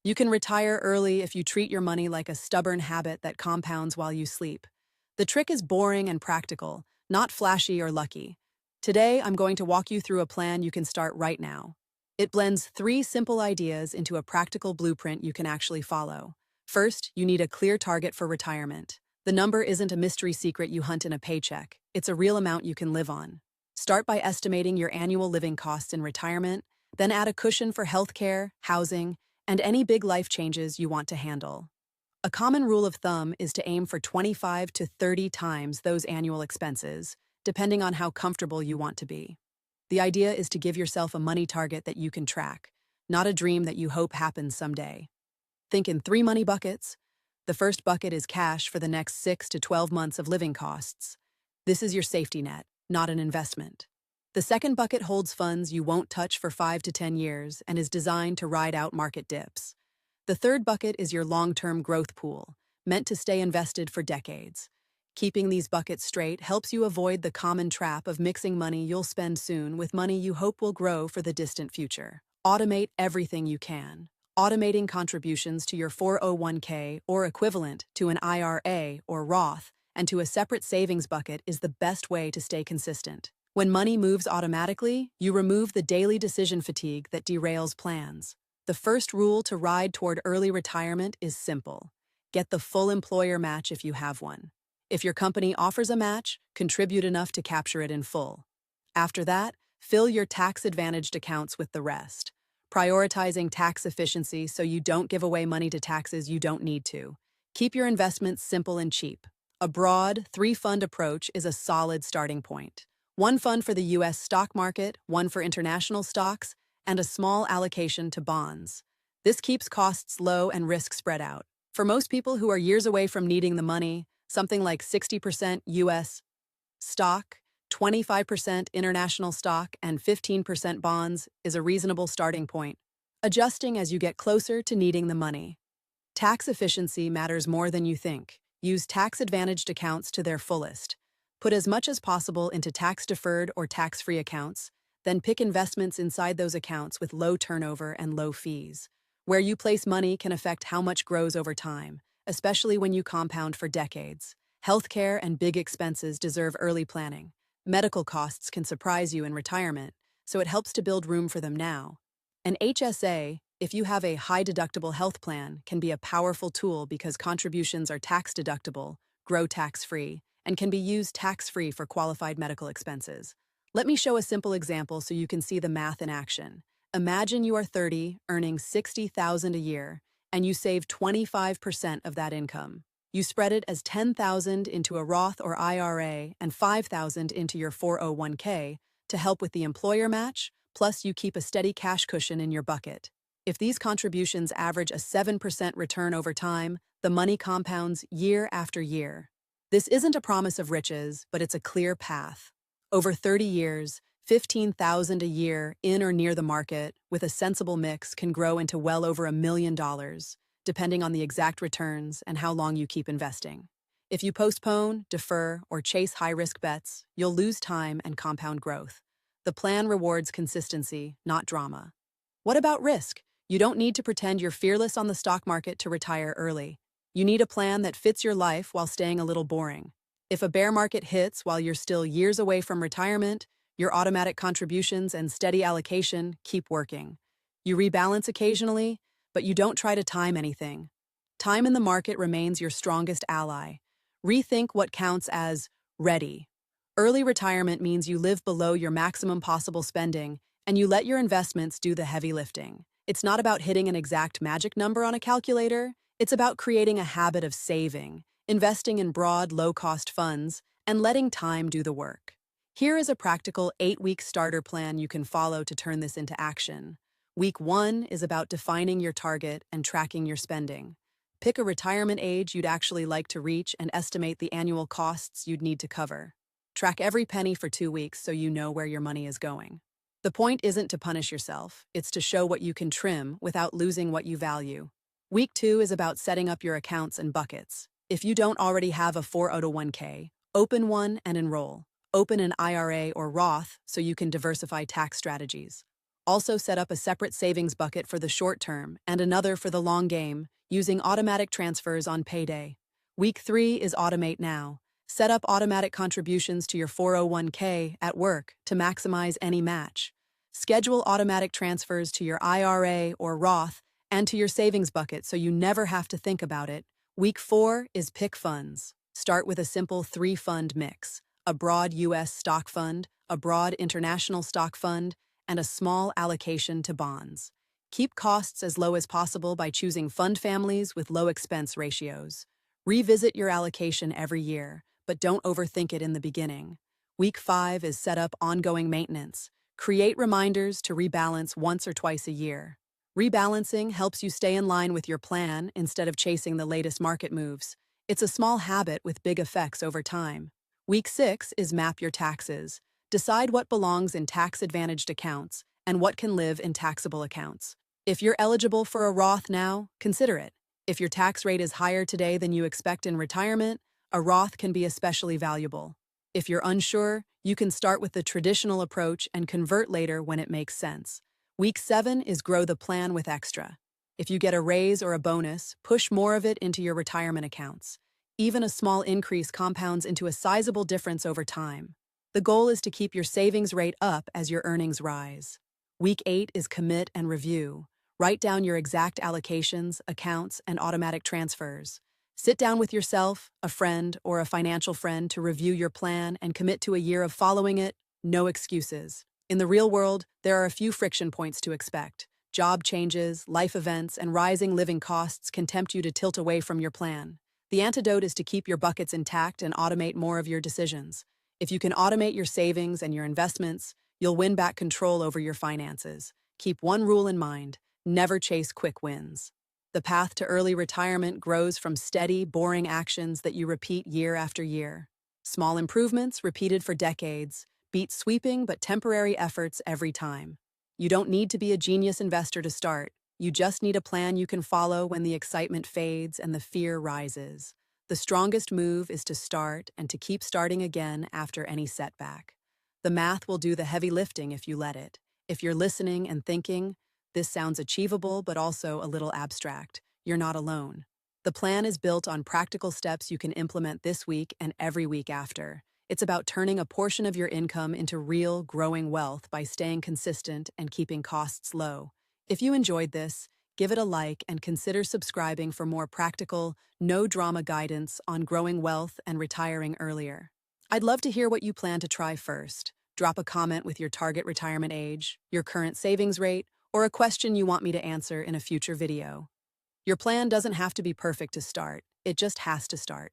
You can retire early if you treat your money like a stubborn habit that compounds while you sleep. The trick is boring and practical, not flashy or lucky. Today, I'm going to walk you through a plan you can start right now. It blends three simple ideas into a practical blueprint you can actually follow. First, you need a clear target for retirement. The number isn't a mystery secret you hunt in a paycheck. It's a real amount you can live on. Start by estimating your annual living costs in retirement, then add a cushion for healthcare, housing, and any big life changes you want to handle. A common rule of thumb is to aim for 25 to 30 times those annual expenses, depending on how comfortable you want to be. The idea is to give yourself a money target that you can track, not a dream that you hope happens someday. Think in three money buckets. The first bucket is cash for the next 6 to 12 months of living costs. This is your safety net, not an investment. The second bucket holds funds you won't touch for 5 to 10 years and is designed to ride out market dips. The third bucket is your long-term growth pool, meant to stay invested for decades. Keeping these buckets straight helps you avoid the common trap of mixing money you'll spend soon with money you hope will grow for the distant future. Automate everything you can. Automating contributions to your 401k or equivalent to an IRA or Roth and to a separate savings bucket is the best way to stay consistent. When money moves automatically, you remove the daily decision fatigue that derails plans. The first rule to ride toward early retirement is simple. Get the full employer match if you have one. If your company offers a match, contribute enough to capture it in full. After that, fill your tax-advantaged accounts with the rest, prioritizing tax efficiency so you don't give away money to taxes you don't need to. Keep your investments simple and cheap. A broad, three-fund approach is a solid starting point. One fund for the U.S. stock market, one for international stocks, and a small allocation to bonds. This keeps costs low and risk spread out. For most people who are years away from needing the money, something like 60% U.S. stock, 25% international stock, and 15% bonds is a reasonable starting point, adjusting as you get closer to needing the money. Tax efficiency matters more than you think. Use tax-advantaged accounts to their fullest. Put as much as possible into tax-deferred or tax-free accounts, then pick investments inside those accounts with low turnover and low fees. Where you place money can affect how much grows over time, especially when you compound for decades. Healthcare and big expenses deserve early planning. Medical costs can surprise you in retirement, so it helps to build room for them now. An HSA, if you have a high-deductible health plan, can be a powerful tool because contributions are tax-deductible, grow tax-free, and can be used tax-free for qualified medical expenses. Let me show a simple example so you can see the math in action. Imagine you are 30, earning $60,000 a year, and you save 25% of that income. You spread it as $10,000 into a Roth or IRA and $5,000 into your 401k to help with the employer match, plus you keep a steady cash cushion in your bucket. If these contributions average a 7% return over time, the money compounds year after year. This isn't a promise of riches, but it's a clear path. Over 30 years, $15,000 a year in or near the market with a sensible mix can grow into well over $1 million, depending on the exact returns and how long you keep investing. If you postpone, defer, or chase high-risk bets, you'll lose time and compound growth. The plan rewards consistency, not drama. What about risk? You don't need to pretend you're fearless on the stock market to retire early. You need a plan that fits your life while staying a little boring. If a bear market hits while you're still years away from retirement, your automatic contributions and steady allocation keep working. You rebalance occasionally, but you don't try to time anything. Time in the market remains your strongest ally. Rethink what counts as ready. Early retirement means you live below your maximum possible spending and you let your investments do the heavy lifting. It's not about hitting an exact magic number on a calculator. It's about creating a habit of saving, investing in broad, low-cost funds, and letting time do the work. Here is a practical 8-week starter plan you can follow to turn this into action. Week 1 is about defining your target and tracking your spending. Pick a retirement age you'd actually like to reach and estimate the annual costs you'd need to cover. Track every penny for 2 weeks so you know where your money is going. The point isn't to punish yourself, it's to show what you can trim without losing what you value. Week 2 is about setting up your accounts and buckets. If you don't already have a 401k, open one and enroll. Open an IRA or Roth so you can diversify tax strategies. Also set up a separate savings bucket for the short term and another for the long game, using automatic transfers on payday. Week 3 is Automate Now. Set up automatic contributions to your 401k at work to maximize any match. Schedule automatic transfers to your IRA or Roth and to your savings bucket so you never have to think about it. Week 4 is Pick Funds. Start with a simple 3-fund mix: a broad U.S. stock fund, a broad international stock fund, and a small allocation to bonds. Keep costs as low as possible by choosing fund families with low expense ratios. Revisit your allocation every year, but don't overthink it in the beginning. Week 5 is Set up ongoing maintenance. Create reminders to rebalance once or twice a year. Rebalancing helps you stay in line with your plan instead of chasing the latest market moves. It's a small habit with big effects over time. Week 6 is Map Your Taxes. Decide what belongs in tax-advantaged accounts and what can live in taxable accounts. If you're eligible for a Roth now, consider it. If your tax rate is higher today than you expect in retirement, a Roth can be especially valuable. If you're unsure, you can start with the traditional approach and convert later when it makes sense. Week 7 is Grow the Plan with Extra. If you get a raise or a bonus, push more of it into your retirement accounts. Even a small increase compounds into a sizable difference over time. The goal is to keep your savings rate up as your earnings rise. Week 8 is Commit and Review. Write down your exact allocations, accounts, and automatic transfers. Sit down with yourself, a friend, or a financial friend to review your plan and commit to a year of following it. No excuses. In the real world, there are a few friction points to expect. Job changes, life events, and rising living costs can tempt you to tilt away from your plan. The antidote is to keep your buckets intact and automate more of your decisions. If you can automate your savings and your investments, you'll win back control over your finances. Keep one rule in mind: never chase quick wins. The path to early retirement grows from steady, boring actions that you repeat year after year. Small improvements, repeated for decades, beat sweeping but temporary efforts every time. You don't need to be a genius investor to start. You just need a plan you can follow when the excitement fades and the fear rises. The strongest move is to start and to keep starting again after any setback. The math will do the heavy lifting if you let it. If you're listening and thinking, "This sounds achievable but also a little abstract," you're not alone. The plan is built on practical steps you can implement this week and every week after. It's about turning a portion of your income into real, growing wealth by staying consistent and keeping costs low. If you enjoyed this, give it a like and consider subscribing for more practical, no-drama guidance on growing wealth and retiring earlier. I'd love to hear what you plan to try first. Drop a comment with your target retirement age, your current savings rate, or a question you want me to answer in a future video. Your plan doesn't have to be perfect to start. It just has to start.